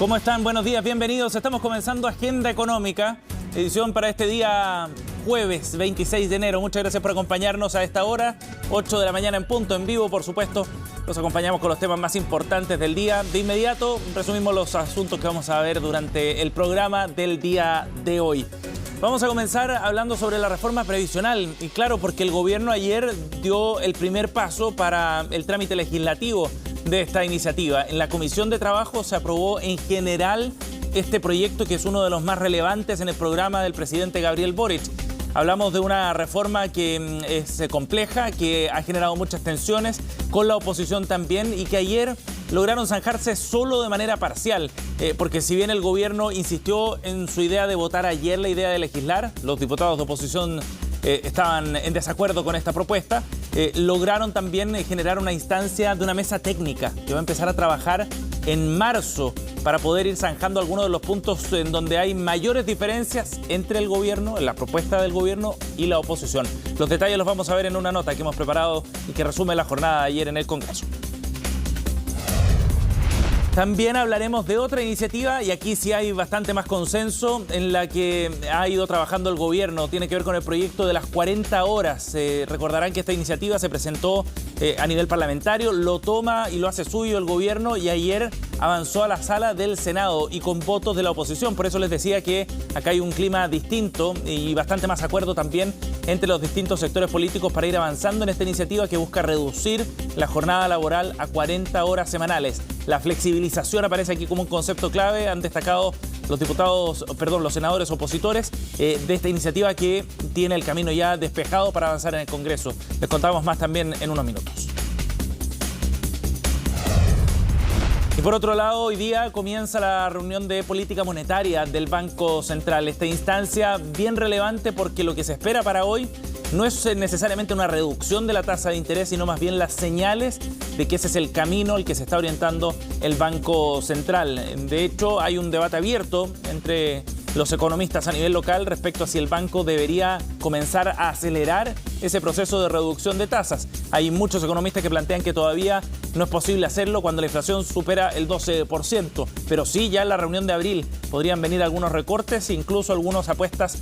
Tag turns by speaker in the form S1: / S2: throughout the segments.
S1: ¿Cómo están? Buenos días, bienvenidos. Estamos comenzando Agenda Económica, edición para este día jueves 26 de enero. Muchas gracias por acompañarnos a esta hora, 8 de la mañana en punto, en vivo, por supuesto. Los acompañamos con los temas más importantes del día. De inmediato, resumimos los asuntos que vamos a ver durante el programa del día de hoy. Vamos a comenzar hablando sobre la reforma previsional. Y claro, porque el gobierno ayer dio el primer paso para el trámite legislativo de esta iniciativa. En la Comisión de Trabajo se aprobó en general este proyecto, que es uno de los más relevantes en el programa del presidente Gabriel Boric. Hablamos de una reforma que es compleja, que ha generado muchas tensiones con la oposición también y que ayer lograron zanjarse solo de manera parcial, porque si bien el gobierno insistió en su idea de votar ayer la idea de legislar, los diputados de oposición estaban en desacuerdo con esta propuesta, lograron también generar una instancia de una mesa técnica que va a empezar a trabajar en marzo para poder ir zanjando algunos de los puntos en donde hay mayores diferencias entre el gobierno, la propuesta del gobierno y la oposición. Los detalles los vamos a ver en una nota que hemos preparado y que resume la jornada de ayer en el Congreso. También hablaremos de otra iniciativa, y aquí sí hay bastante más consenso, en la que ha ido trabajando el gobierno. Tiene que ver con el proyecto de las 40 horas. Recordarán que esta iniciativa se presentó a nivel parlamentario, lo toma y lo hace suyo el gobierno, y ayer avanzó a la sala del Senado y con votos de la oposición. Por eso les decía que acá hay un clima distinto y bastante más acuerdo también entre los distintos sectores políticos para ir avanzando en esta iniciativa que busca reducir la jornada laboral a 40 horas semanales. La flexibilización aparece aquí como un concepto clave. Han destacado los senadores opositores de esta iniciativa, que tiene el camino ya despejado para avanzar en el Congreso. Les contamos más también en unos minutos. Y por otro lado, hoy día comienza la reunión de política monetaria del Banco Central. Esta instancia bien relevante porque lo que se espera para hoy no es necesariamente una reducción de la tasa de interés, sino más bien las señales de que ese es el camino al que se está orientando el Banco Central. De hecho, hay un debate abierto entre los economistas a nivel local respecto a si el banco debería comenzar a acelerar ese proceso de reducción de tasas. Hay muchos economistas que plantean que todavía no es posible hacerlo cuando la inflación supera el 12%, pero sí, ya en la reunión de abril podrían venir algunos recortes, incluso algunas apuestas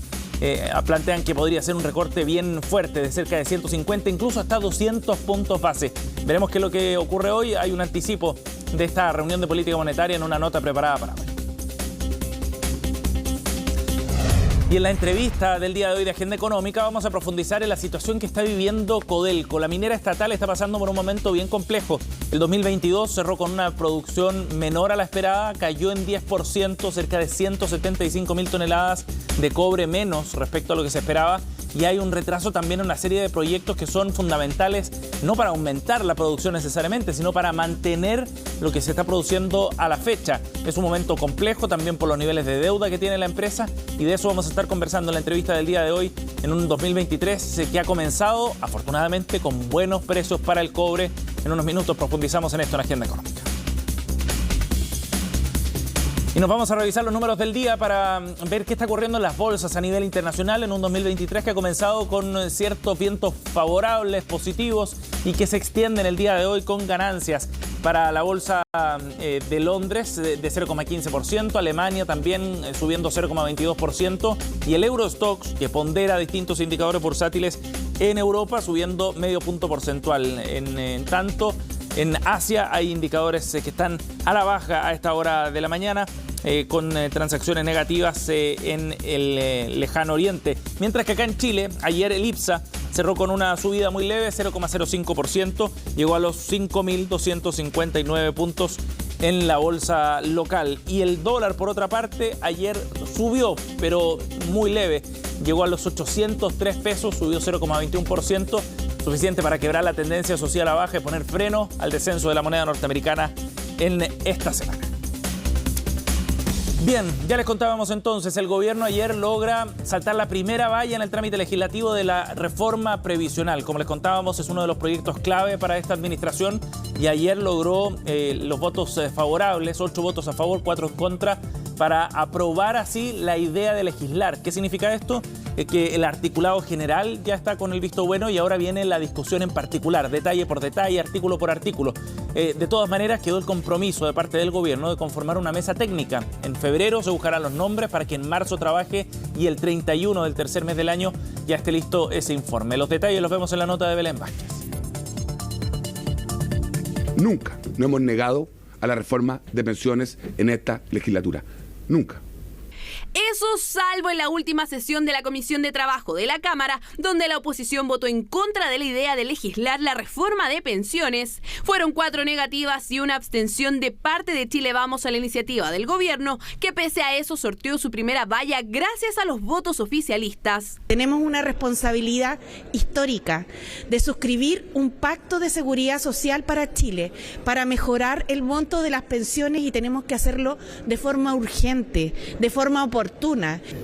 S1: plantean que podría ser un recorte bien fuerte de cerca de 150, incluso hasta 200 puntos base. Veremos qué es lo que ocurre hoy. Hay un anticipo de esta reunión de política monetaria en una nota preparada para hoy. Y en la entrevista del día de hoy de Agenda Económica vamos a profundizar en la situación que está viviendo Codelco. La minera estatal está pasando por un momento bien complejo. El 2022 cerró con una producción menor a la esperada, cayó en 10%, cerca de 175.000 toneladas de cobre menos respecto a lo que se esperaba. Y hay un retraso también en una serie de proyectos que son fundamentales, no para aumentar la producción necesariamente, sino para mantener lo que se está produciendo a la fecha. Es un momento complejo también por los niveles de deuda que tiene la empresa, y de eso vamos a estar conversando en la entrevista del día de hoy, en un 2023 que ha comenzado, afortunadamente, con buenos precios para el cobre. En unos minutos profundizamos en esto en Agenda Económica. Y nos vamos a revisar los números del día para ver qué está ocurriendo en las bolsas a nivel internacional en un 2023 que ha comenzado con ciertos vientos favorables, positivos, y que se extienden el día de hoy con ganancias. Para la bolsa de Londres de 0,15%, Alemania también subiendo 0,22%, y el Eurostoxx, que pondera distintos indicadores bursátiles en Europa, subiendo medio punto porcentual. En tanto, en Asia hay indicadores que están a la baja a esta hora de la mañana, con transacciones negativas en el lejano oriente. Mientras que acá en Chile, ayer el IPSA cerró con una subida muy leve, 0,05%, llegó a los 5.259 puntos en la bolsa local. Y el dólar, por otra parte, ayer subió, pero muy leve, llegó a los 803 pesos, subió 0,21%, suficiente para quebrar la tendencia social a la baja y poner freno al descenso de la moneda norteamericana en esta semana. Bien, ya les contábamos entonces, el gobierno ayer logra saltar la primera valla en el trámite legislativo de la reforma previsional. Como les contábamos, es uno de los proyectos clave para esta administración, y ayer logró los votos favorables, 8 votos a favor, 4 en contra, para aprobar así la idea de legislar. ¿Qué significa esto? que el articulado general ya está con el visto bueno y ahora viene la discusión en particular, detalle por detalle, artículo por artículo. De todas maneras, quedó el compromiso de parte del gobierno de conformar una mesa técnica. En febrero se buscarán los nombres para que en marzo trabaje y el 31 del tercer mes del año ya esté listo ese informe. Los detalles los vemos en la nota de Belén Vázquez.
S2: Nunca nos hemos negado a la reforma de pensiones en esta legislatura. Nunca.
S3: Eso salvo en la última sesión de la Comisión de Trabajo de la Cámara, donde la oposición votó en contra de la idea de legislar la reforma de pensiones. Fueron 4 negativas y una abstención de parte de Chile Vamos a la iniciativa del gobierno, que pese a eso sorteó su primera valla gracias a los votos oficialistas.
S4: Tenemos una responsabilidad histórica de suscribir un pacto de seguridad social para Chile, para mejorar el monto de las pensiones, y tenemos que hacerlo de forma urgente, de forma oportuna.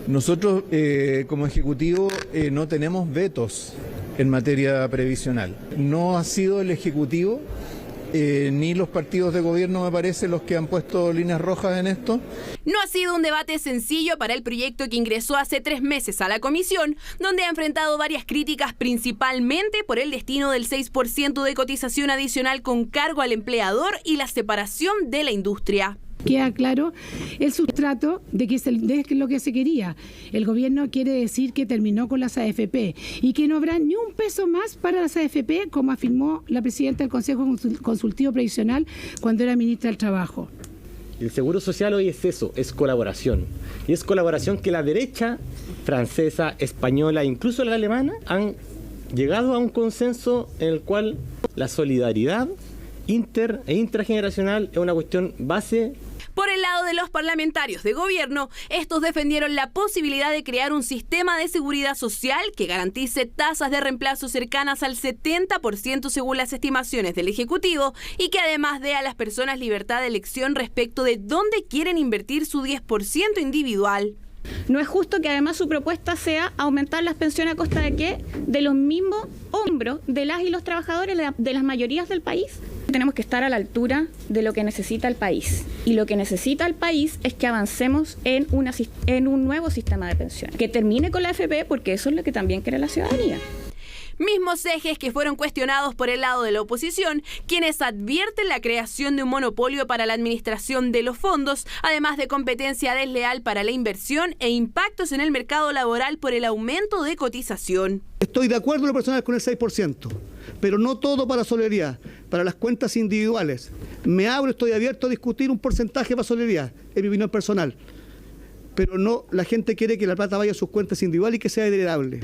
S5: Nosotros como Ejecutivo no tenemos vetos en materia previsional. No ha sido el Ejecutivo ni los partidos de gobierno, me parece, los que han puesto líneas rojas en esto.
S3: No ha sido un debate sencillo para el proyecto que ingresó hace 3 meses a la comisión, donde ha enfrentado varias críticas, principalmente por el destino del 6% de cotización adicional con cargo al empleador y la separación de la industria.
S6: Queda claro el sustrato de que es lo que se quería. El gobierno quiere decir que terminó con las AFP y que no habrá ni un peso más para las AFP, como afirmó la presidenta del Consejo Consultivo Previsional cuando era ministra del Trabajo.
S7: El seguro social hoy es eso, es colaboración. Y es colaboración que la derecha francesa, española, incluso la alemana, han llegado a un consenso en el cual la solidaridad intrageneracional es una cuestión base.
S3: Por el lado de los parlamentarios de gobierno, estos defendieron la posibilidad de crear un sistema de seguridad social que garantice tasas de reemplazo cercanas al 70% según las estimaciones del Ejecutivo, y que además dé a las personas libertad de elección respecto de dónde quieren invertir su 10% individual.
S8: No es justo que además su propuesta sea aumentar las pensiones a costa de ¿qué? De los mismos hombros de las y los trabajadores de las mayorías del país. Tenemos que estar a la altura de lo que necesita el país. Y lo que necesita el país es que avancemos en un nuevo sistema de pensiones. Que termine con la AFP, porque eso es lo que también quiere la ciudadanía.
S3: Mismos ejes que fueron cuestionados por el lado de la oposición, quienes advierten la creación de un monopolio para la administración de los fondos, además de competencia desleal para la inversión e impactos en el mercado laboral por el aumento de cotización.
S9: Estoy de acuerdo en lo personal con el 6%, pero no todo para solidaridad, para las cuentas individuales. Estoy abierto a discutir un porcentaje para solidaridad, es mi opinión personal, pero no, la gente quiere que la plata vaya a sus cuentas individuales y que sea heredable.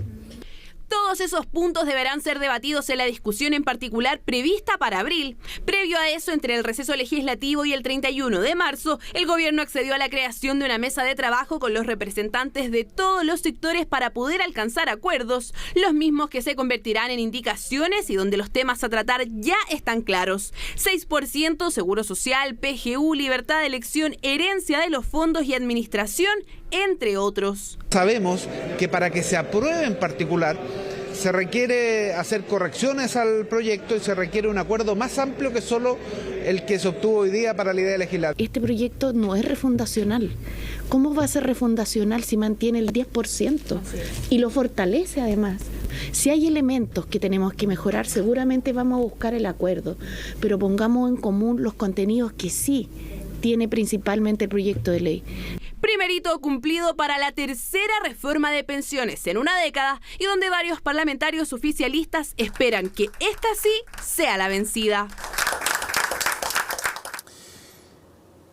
S3: Todos esos puntos deberán ser debatidos en la discusión en particular prevista para abril. Previo a eso, entre el receso legislativo y el 31 de marzo, el gobierno accedió a la creación de una mesa de trabajo con los representantes de todos los sectores para poder alcanzar acuerdos, los mismos que se convertirán en indicaciones y donde los temas a tratar ya están claros. 6%, seguro social, PGU, libertad de elección, herencia de los fondos y administración, entre otros.
S10: Sabemos que para que se apruebe en particular se requiere hacer correcciones al proyecto y se requiere un acuerdo más amplio que solo el que se obtuvo hoy día para la idea legislativa.
S4: Este proyecto no es refundacional. ¿Cómo va a ser refundacional si mantiene el 10%? Y lo fortalece además. Si hay elementos que tenemos que mejorar, seguramente vamos a buscar el acuerdo, pero pongamos en común los contenidos que sí tiene principalmente el proyecto de ley.
S3: Primerito cumplido para la tercera reforma de pensiones en una década, y donde varios parlamentarios oficialistas esperan que esta sí sea la vencida.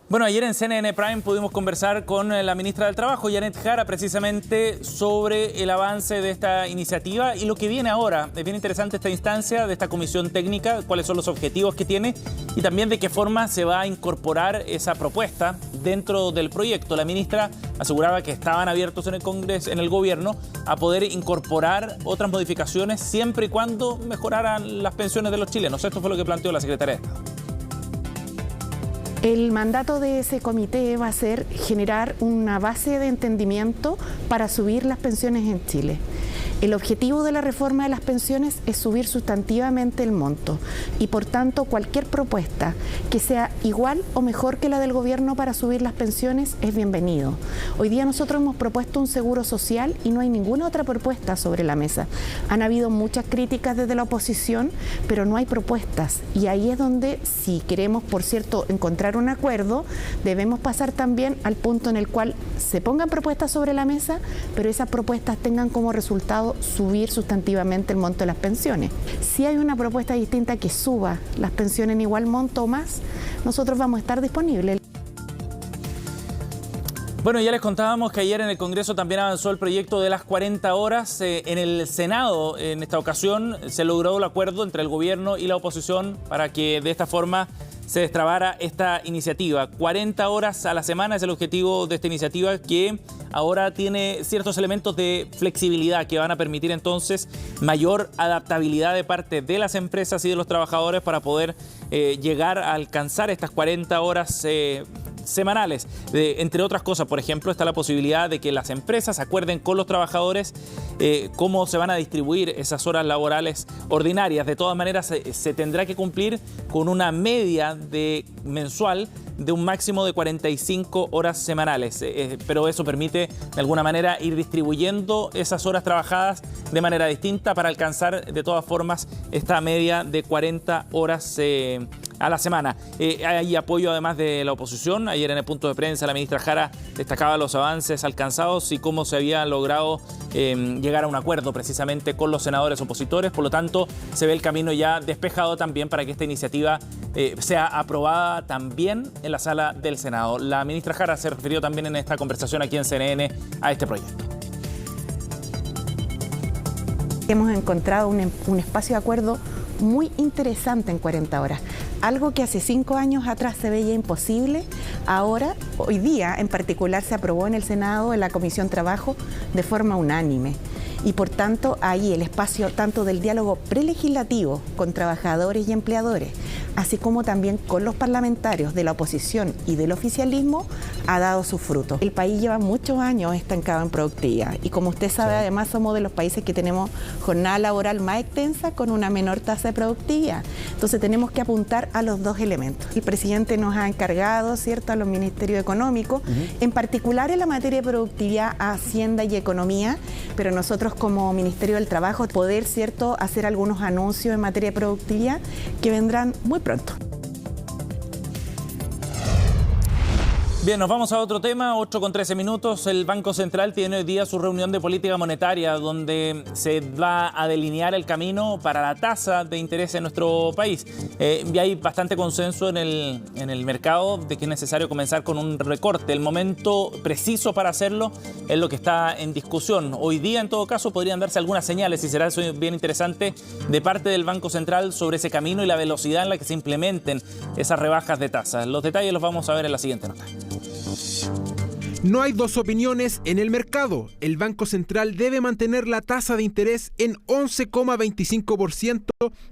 S1: Bueno, ayer en CNN Prime pudimos conversar con la ministra del Trabajo, Janet Jara, precisamente sobre el avance de esta iniciativa y lo que viene ahora. Es bien interesante esta instancia de esta comisión técnica, cuáles son los objetivos que tiene y también de qué forma se va a incorporar esa propuesta dentro del proyecto. La ministra aseguraba que estaban abiertos en el Congreso, en el gobierno, a poder incorporar otras modificaciones siempre y cuando mejoraran las pensiones de los chilenos. Esto fue lo que planteó la secretaria de Estado.
S4: El mandato de ese comité va a ser generar una base de entendimiento para subir las pensiones en Chile. El objetivo de la reforma de las pensiones es subir sustantivamente el monto y por tanto cualquier propuesta que sea igual o mejor que la del gobierno para subir las pensiones es bienvenido. Hoy día nosotros hemos propuesto un seguro social y no hay ninguna otra propuesta sobre la mesa. Han habido muchas críticas desde la oposición, pero no hay propuestas y ahí es donde, si queremos, por cierto, encontrar un acuerdo, debemos pasar también al punto en el cual se pongan propuestas sobre la mesa, pero esas propuestas tengan como resultado subir sustantivamente el monto de las pensiones. Si hay una propuesta distinta que suba las pensiones en igual monto o más, nosotros vamos a estar disponibles.
S1: Bueno, ya les contábamos que ayer en el Congreso también avanzó el proyecto de las 40 horas. En el Senado, en esta ocasión, se logró el acuerdo entre el gobierno y la oposición para que de esta forma se destrabara esta iniciativa. 40 horas a la semana es el objetivo de esta iniciativa, que ahora tiene ciertos elementos de flexibilidad que van a permitir entonces mayor adaptabilidad de parte de las empresas y de los trabajadores para poder llegar a alcanzar estas 40 horas semanales. Entre otras cosas, por ejemplo, está la posibilidad de que las empresas acuerden con los trabajadores cómo se van a distribuir esas horas laborales ordinarias. De todas maneras, se tendrá que cumplir con una media mensual de un máximo de 45 horas semanales, pero eso permite de alguna manera ir distribuyendo esas horas trabajadas de manera distinta para alcanzar de todas formas esta media de 40 horas a la semana. Hay apoyo además de la oposición. Ayer en el punto de prensa la ministra Jara destacaba los avances alcanzados y cómo se había logrado llegar a un acuerdo precisamente con los senadores opositores. Por lo tanto, se ve el camino ya despejado también para que esta iniciativa sea aprobada también en la sala del Senado. La ministra Jara se refirió también en esta conversación aquí en CNN a este proyecto.
S4: Hemos encontrado un espacio de acuerdo muy interesante en 40 horas. Algo que hace 5 años atrás se veía imposible, ahora, hoy día en particular, se aprobó en el Senado, en la Comisión Trabajo, de forma unánime. Y por tanto, ahí el espacio tanto del diálogo prelegislativo con trabajadores y empleadores, así como también con los parlamentarios de la oposición y del oficialismo, ha dado sus frutos. El país lleva muchos años estancado en productividad y, como usted sabe, además somos de los países que tenemos jornada laboral más extensa con una menor tasa de productividad. Entonces tenemos que apuntar a los dos elementos. El presidente nos ha encargado, ¿cierto?, a los ministerios económicos, en particular en la materia de productividad, a Hacienda y Economía, pero nosotros como Ministerio del Trabajo poder, ¿cierto?, hacer algunos anuncios en materia de productividad que vendrán muy pronto.
S1: Bien, nos vamos a otro tema, 8:13. El Banco Central tiene hoy día su reunión de política monetaria, donde se va a delinear el camino para la tasa de interés en nuestro país. Y hay bastante consenso en el mercado de que es necesario comenzar con un recorte. El momento preciso para hacerlo es lo que está en discusión. Hoy día, en todo caso, podrían darse algunas señales, y será eso bien interesante, de parte del Banco Central sobre ese camino y la velocidad en la que se implementen esas rebajas de tasas. Los detalles los vamos a ver en la siguiente nota.
S11: No hay dos opiniones en el mercado. El Banco Central debe mantener la tasa de interés en 11,25%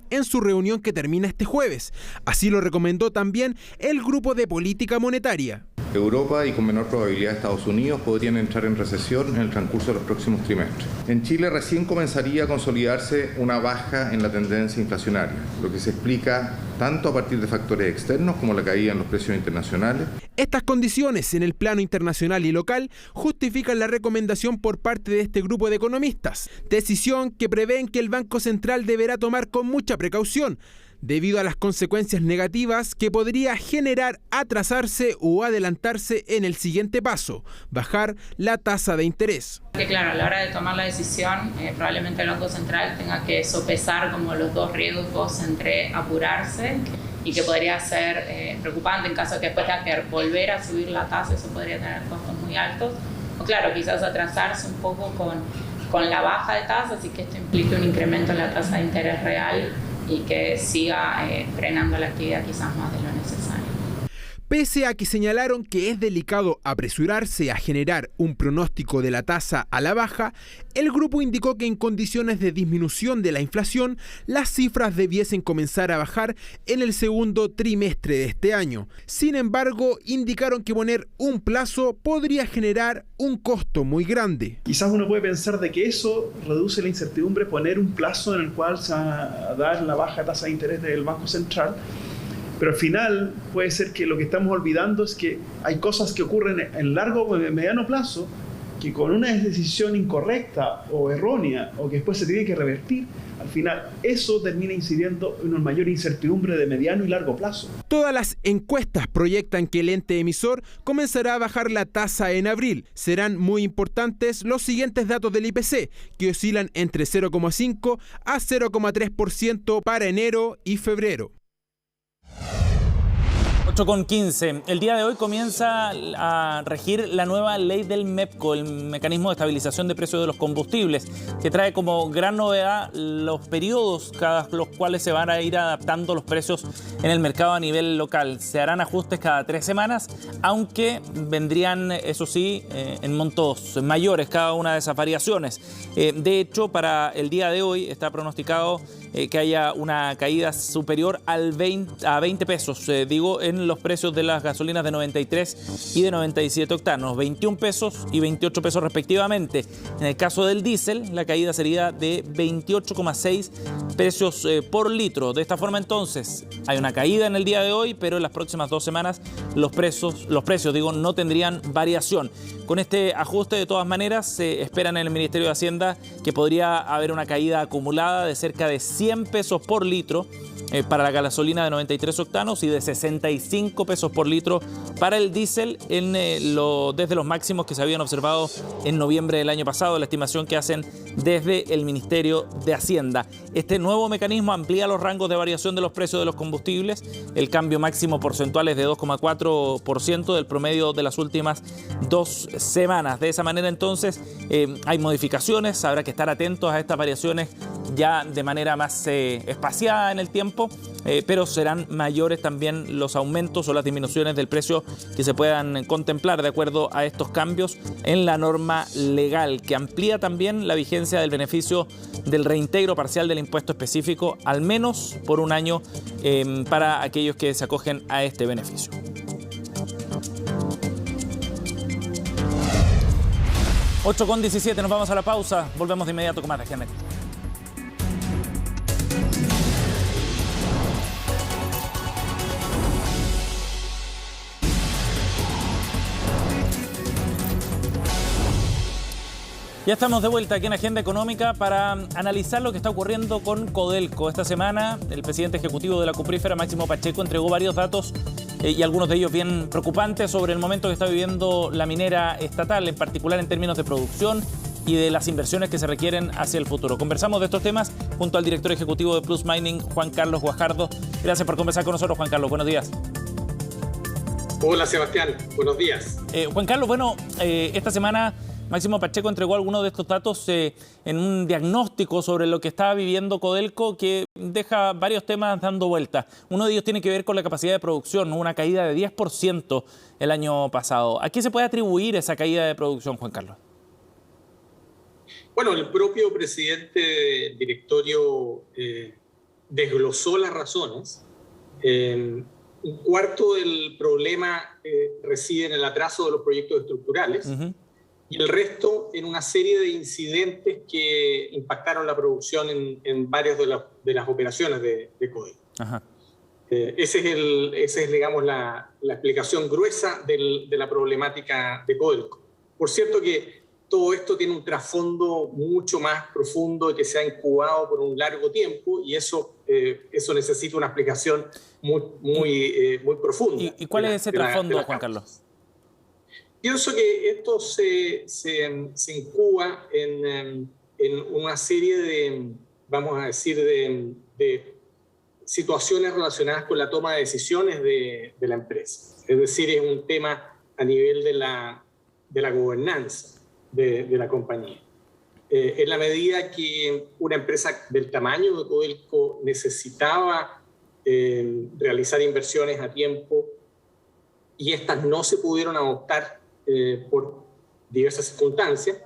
S11: en su reunión que termina este jueves. Así lo recomendó también el Grupo de Política Monetaria.
S12: Europa y con menor probabilidad Estados Unidos podrían entrar en recesión en el transcurso de los próximos trimestres. En Chile recién comenzaría a consolidarse una baja en la tendencia inflacionaria, lo que se explica tanto a partir de factores externos como la caída en los precios internacionales.
S11: Estas condiciones en el plano internacional y local justifican la recomendación por parte de este grupo de economistas, decisión que prevén que el Banco Central deberá tomar con mucha precaución, debido a las consecuencias negativas que podría generar atrasarse o adelantarse en el siguiente paso, bajar la tasa de interés.
S13: Que claro, a la hora de tomar la decisión, probablemente el Banco Central tenga que sopesar como los dos riesgos entre apurarse y que podría ser preocupante en caso de que después tenga que volver a subir la tasa, eso podría tener costos muy altos, o claro, quizás atrasarse un poco con la baja de tasas y que esto implique un incremento en la tasa de interés real y que siga frenando la actividad quizás más de lo necesario.
S11: Pese a que señalaron que es delicado apresurarse a generar un pronóstico de la tasa a la baja, el grupo indicó que en condiciones de disminución de la inflación, las cifras debiesen comenzar a bajar en el segundo trimestre de este año. Sin embargo, indicaron que poner un plazo podría generar un costo muy grande.
S14: Quizás uno puede pensar de que eso reduce la incertidumbre, poner un plazo en el cual se va a dar la baja tasa de interés del Banco Central. Pero al final puede ser que lo que estamos olvidando es que hay cosas que ocurren en largo o mediano plazo que con una decisión incorrecta o errónea o que después se tiene que revertir, al final eso termina incidiendo en una mayor incertidumbre de mediano y largo plazo.
S11: Todas las encuestas proyectan que el ente emisor comenzará a bajar la tasa en abril. Serán muy importantes los siguientes datos del IPC, que oscilan entre 0,5 a 0,3% para enero y febrero.
S1: 8:15. El día de hoy comienza a regir la nueva ley del MEPCO, el mecanismo de estabilización de precios de los combustibles, que trae como gran novedad los periodos cada los cuales se van a ir adaptando los precios en el mercado a nivel local. Se harán ajustes cada 3 semanas, aunque vendrían, eso sí, en montos mayores cada una de esas variaciones. De hecho, para el día de hoy está pronosticado que haya una caída superior a 20 pesos, en los precios de las gasolinas de 93 y de 97 octanos, 21 pesos y 28 pesos respectivamente. En el caso del diésel, la caída sería de 28,6 pesos por litro. De esta forma, entonces, hay una caída en el día de hoy, pero en las próximas 2 semanas los precios no tendrían variación. Con este ajuste, de todas maneras, se espera en el Ministerio de Hacienda que podría haber una caída acumulada de cerca de 100 pesos por litro para la gasolina de 93 octanos y de 65 pesos por litro para el diésel desde los máximos que se habían observado en noviembre del año pasado, la estimación que hacen desde el Ministerio de Hacienda. Este nuevo mecanismo amplía los rangos de variación de los precios de los combustibles. El cambio máximo porcentual es de 2,4% del promedio de las últimas 2 semanas. De esa manera, entonces, hay modificaciones, habrá que estar atentos a estas variaciones ya de manera más espaciada en el tiempo, pero serán mayores también los aumentos o las disminuciones del precio que se puedan contemplar de acuerdo a estos cambios en la norma legal, que amplía también la vigencia del beneficio del reintegro parcial del impuesto específico, al menos por un año, para aquellos que se acogen a este beneficio. 8:17, nos vamos a la pausa, volvemos de inmediato con más de Agenda. Ya estamos de vuelta aquí en Agenda Económica para analizar lo que está ocurriendo con Codelco. Esta semana, el presidente ejecutivo de la Cuprífera, Máximo Pacheco, entregó varios datos y algunos de ellos bien preocupantes sobre el momento que está viviendo la minera estatal, en particular en términos de producción y de las inversiones que se requieren hacia el futuro. Conversamos de estos temas junto al director ejecutivo de Plus Mining, Juan Carlos Guajardo. Gracias por conversar con nosotros, Juan Carlos. Buenos días.
S15: Hola, Sebastián. Buenos días.
S1: Juan Carlos, esta semana Máximo Pacheco entregó algunos de estos datos en un diagnóstico sobre lo que está viviendo Codelco, que deja varios temas dando vueltas. Uno de ellos tiene que ver con la capacidad de producción, una caída de 10% el año pasado. ¿A qué se puede atribuir esa caída de producción, Juan Carlos?
S15: Bueno, el propio presidente del directorio desglosó las razones. Un cuarto del problema reside en el atraso de los proyectos estructurales. Y el resto en una serie de incidentes que impactaron la producción en varias de las operaciones de Codelco. Esa es, digamos, la explicación gruesa de la problemática de Codelco. Por cierto que todo esto tiene un trasfondo mucho más profundo y que se ha incubado por un largo tiempo, y eso necesita una explicación muy profunda.
S1: ¿Y cuál es ese trasfondo, Juan Carlos?
S15: Pienso que esto se incuba en una serie de, vamos a decir, de situaciones relacionadas con la toma de decisiones de la empresa. Es decir, es un tema a nivel de la gobernanza de la compañía. En la medida que una empresa del tamaño de Codelco necesitaba realizar inversiones a tiempo, y estas no se pudieron adoptar por diversas circunstancias,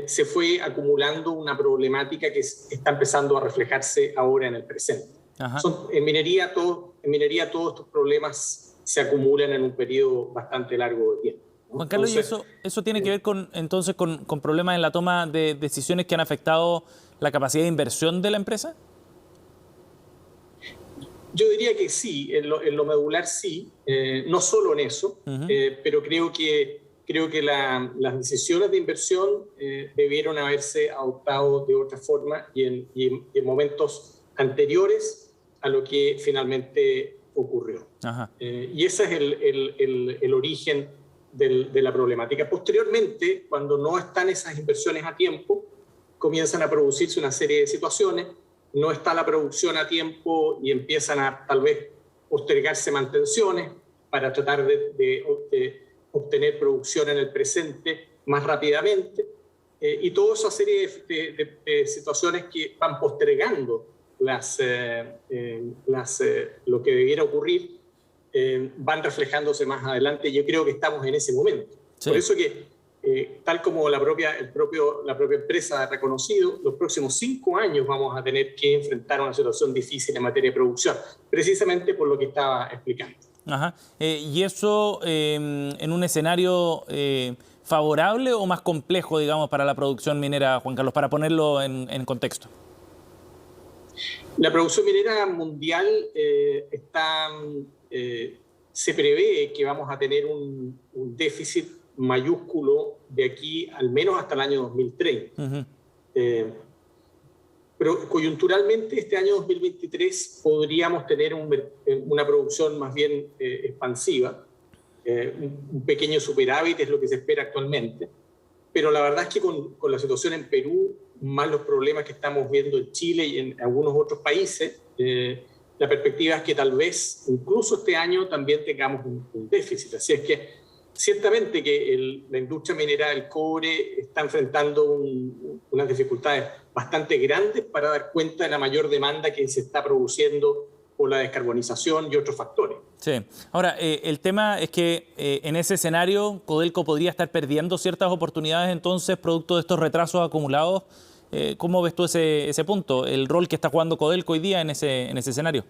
S15: se fue acumulando una problemática que está empezando a reflejarse ahora en el presente. En minería todos estos problemas se acumulan en un periodo bastante largo de tiempo, ¿no?
S1: Juan Carlos, entonces, ¿y eso tiene que ver con problemas en la toma de decisiones que han afectado la capacidad de inversión de la empresa?
S15: Yo diría que sí, en lo medular sí, no solo en eso, pero creo que las decisiones de inversión debieron haberse adoptado de otra forma y en momentos anteriores a lo que finalmente ocurrió. Y ese es el origen de la problemática. Posteriormente, cuando no están esas inversiones a tiempo, comienzan a producirse una serie de situaciones, no está la producción a tiempo y empiezan a tal vez postergarse mantenciones para tratar de obtener producción en el presente más rápidamente, y toda esa serie de situaciones que van postergando lo que debiera ocurrir, van reflejándose más adelante. Yo creo que estamos en ese momento. Sí. Por eso que, tal como la propia empresa ha reconocido, los próximos 5 años vamos a tener que enfrentar una situación difícil en materia de producción, precisamente por lo que estaba explicando.
S1: ¿Y eso en un escenario favorable o más complejo, digamos, para la producción minera, Juan Carlos, para ponerlo en contexto?
S15: La producción minera mundial se prevé que vamos a tener un déficit mayúsculo de aquí al menos hasta el año 2030. Pero coyunturalmente este año 2023 podríamos tener una producción más bien expansiva, un pequeño superávit es lo que se espera actualmente, pero la verdad es que con la situación en Perú, más los problemas que estamos viendo en Chile y en algunos otros países, la perspectiva es que tal vez incluso este año también tengamos un déficit. Así es que ciertamente que la industria minera del cobre está enfrentando unas dificultades bastante grandes para dar cuenta de la mayor demanda que se está produciendo por la descarbonización y otros factores.
S1: Sí. Ahora, el tema es que en ese escenario Codelco podría estar perdiendo ciertas oportunidades entonces producto de estos retrasos acumulados. ¿Cómo ves tú ese punto, el rol que está jugando Codelco hoy día en ese escenario?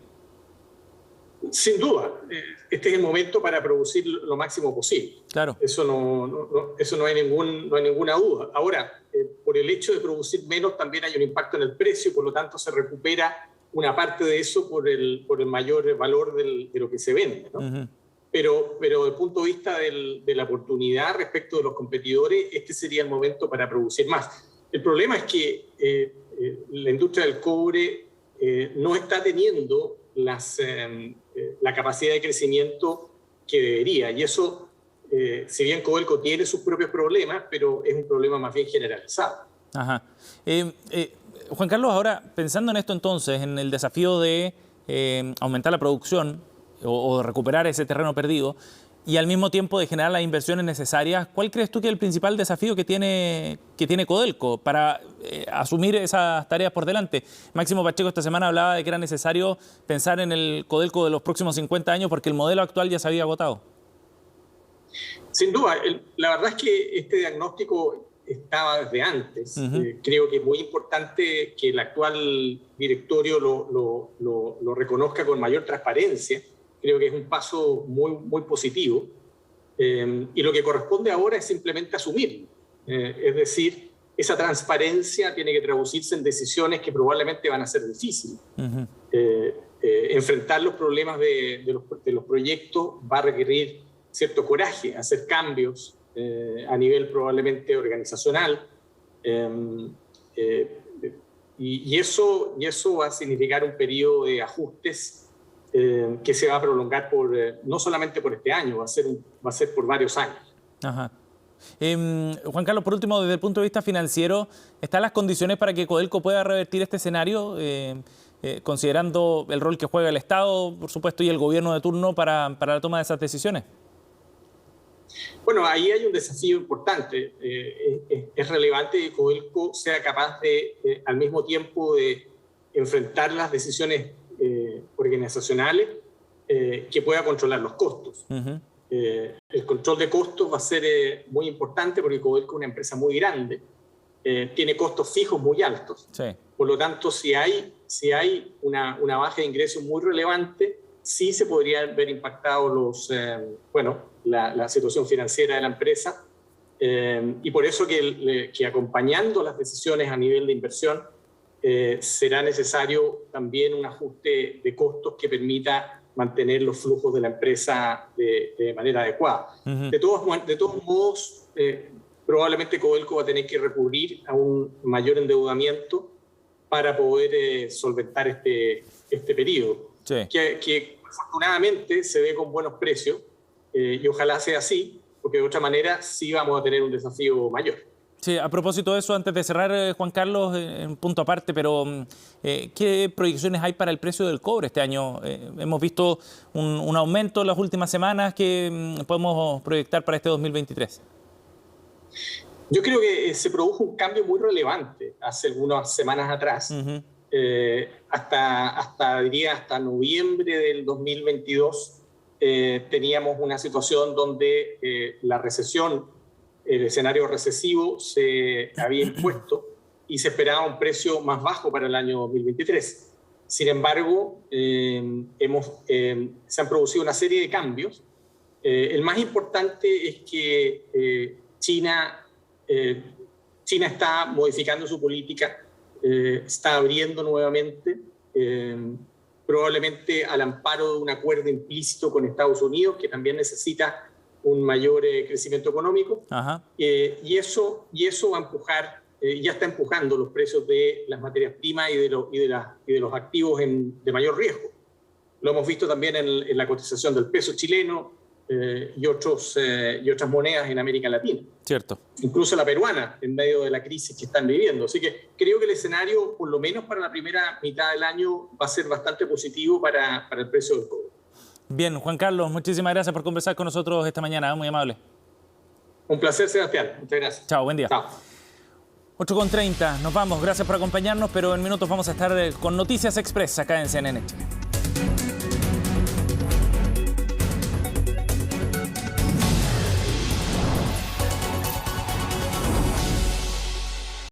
S15: Sin duda, este es el momento para producir lo máximo posible.
S1: Claro.
S15: Eso no hay ninguna duda. Ahora, por el hecho de producir menos también hay un impacto en el precio, por lo tanto se recupera una parte de eso por el mayor valor de lo que se vende, ¿no? Pero desde el punto de vista de la oportunidad respecto de los competidores, este sería el momento para producir más. El problema es que la industria del cobre no está teniendo la capacidad de crecimiento que debería. Y eso, si bien Codelco tiene sus propios problemas, pero es un problema más bien generalizado.
S1: Juan Carlos, ahora pensando en esto entonces, en el desafío de aumentar la producción o de recuperar ese terreno perdido, y al mismo tiempo de generar las inversiones necesarias, ¿cuál crees tú que es el principal desafío que tiene Codelco para asumir esas tareas por delante? Máximo Pacheco esta semana hablaba de que era necesario pensar en el Codelco de los próximos 50 años porque el modelo actual ya se había agotado.
S15: Sin duda, la verdad es que este diagnóstico estaba desde antes. Creo que es muy importante que el actual directorio lo reconozca con mayor transparencia. Creo que es un paso muy, muy positivo. Y lo que corresponde ahora es simplemente asumirlo. Es decir, esa transparencia tiene que traducirse en decisiones que probablemente van a ser difíciles. Enfrentar los problemas de los proyectos va a requerir cierto coraje, hacer cambios a nivel probablemente organizacional. Y eso va a significar un periodo de ajustes que se va a prolongar no solamente por este año, va a ser por varios años.
S1: Juan Carlos, por último, desde el punto de vista financiero, ¿están las condiciones para que Codelco pueda revertir este escenario, considerando el rol que juega el Estado, por supuesto, y el gobierno de turno para la toma de esas decisiones?
S15: Bueno, ahí hay un desafío importante. Es relevante que Codelco sea capaz de, al mismo tiempo, de enfrentar las decisiones organizacionales, que pueda controlar los costos. el control de costos va a ser muy importante porque Codelco es una empresa muy grande, tiene costos fijos muy altos.
S1: Sí.
S15: Por lo tanto, si hay una baja de ingresos muy relevante, sí se podrían ver impactados la situación financiera de la empresa. Y por eso que acompañando las decisiones a nivel de inversión, será necesario también un ajuste de costos que permita mantener los flujos de la empresa de manera adecuada. Uh-huh. De todos modos, probablemente Codelco va a tener que recurrir a un mayor endeudamiento para poder solventar este periodo, sí. que afortunadamente se ve con buenos precios, y ojalá sea así, porque de otra manera sí vamos a tener un desafío mayor.
S1: Sí, a propósito de eso, antes de cerrar, Juan Carlos, en punto aparte, pero ¿qué proyecciones hay para el precio del cobre este año? Hemos visto un aumento en las últimas semanas que podemos proyectar para este 2023.
S15: Yo creo que se produjo un cambio muy relevante hace algunas semanas atrás. Uh-huh. Hasta noviembre del 2022 teníamos una situación donde la recesión, el escenario recesivo se había impuesto y se esperaba un precio más bajo para el año 2023. Sin embargo, se han producido una serie de cambios. El más importante es que China está modificando su política, está abriendo nuevamente, probablemente al amparo de un acuerdo implícito con Estados Unidos, que también necesita un mayor crecimiento económico. Ajá. Y eso va a empujar, ya está empujando los precios de las materias primas y de los activos de mayor riesgo. Lo hemos visto también en la cotización del peso chileno y otras monedas en América Latina.
S1: Cierto.
S15: Incluso la peruana, en medio de la crisis que están viviendo. Así que creo que el escenario, por lo menos para la primera mitad del año, va a ser bastante positivo para el precio del cobre.
S1: Bien, Juan Carlos, muchísimas gracias por conversar con nosotros esta mañana, muy amable.
S15: Un placer, Sebastián. Muchas gracias.
S1: Chao, buen día.
S15: Chao.
S1: 8:30, nos vamos, gracias por acompañarnos, pero en minutos vamos a estar con Noticias Express acá en CNN Chile.